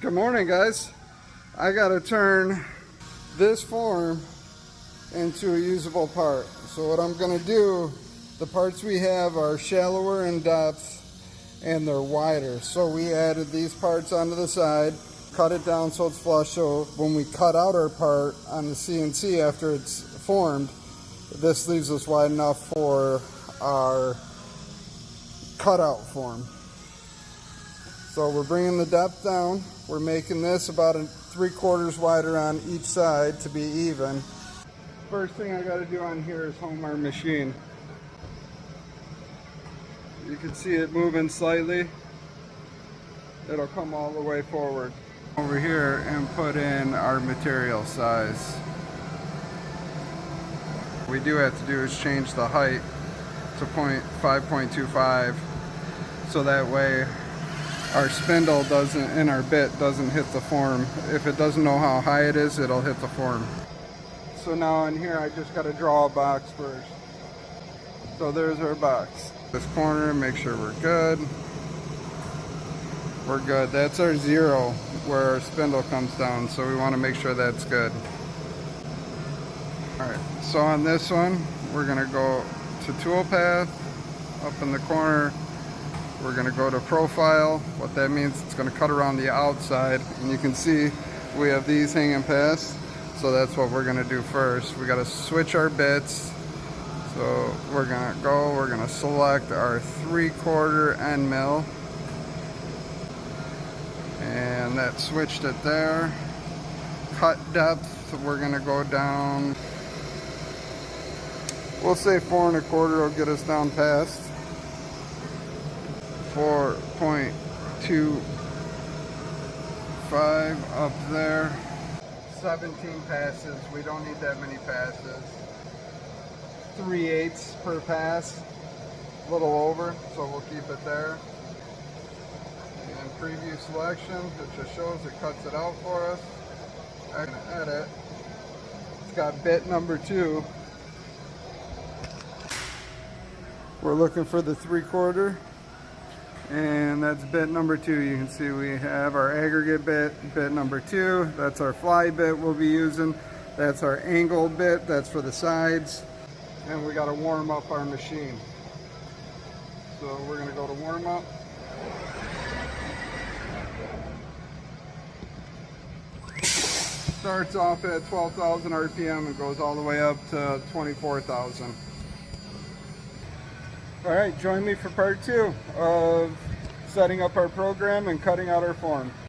Good morning, guys. I gotta turn this form into a usable part. So what I'm gonna do, the parts we have are shallower in depth and they're wider. So we added these parts onto the side, cut it down so it's flush, so when we cut out our part on the CNC after it's formed, this leaves us wide enough for our cutout form. So we're bringing the depth down. We're making this about 3/4 wider on each side to be even. First thing I got to do on here is home our machine. You can see it moving slightly. It'll come all the way forward. Over here and put in our material size. What we do have to do is change the height to 5.25 so that way our spindle doesn't, and our bit doesn't hit the form. If it doesn't know how high it is, it'll hit the form. So now in here I just got to draw a box first. So there's our box. This corner, make sure we're good. We're good. That's our 0 where our spindle comes down, so we want to make sure that's good. Alright, so on this one we're going to go to toolpath, up in the corner. We're going to go to profile. What that means, it's going to cut around the outside, and you can see we have these hanging past, so that's what we're going to do first. We got to switch our bits. So we're going to select our 3/4 end mill, and that switched it there. Cut depth, we're going to go down, we'll say 4 1/4 will get us down past 4.25 up there. 17 passes, we don't need that many passes. 3/8 per pass, a little over, so we'll keep it there. And preview selection, it just shows it cuts it out for us. I'm going to edit. It's got bit number 2. We're looking for the 3/4. And that's bit number 2. You can see we have our aggregate bit number 2. That's our fly bit we'll be using. That's our angle bit, that's for the sides. And we got to warm up our machine. So we're going to go to warm up. Starts off at 12,000 RPM and goes all the way up to 24,000. All right, join me for part 2 of setting up our program and cutting out our form.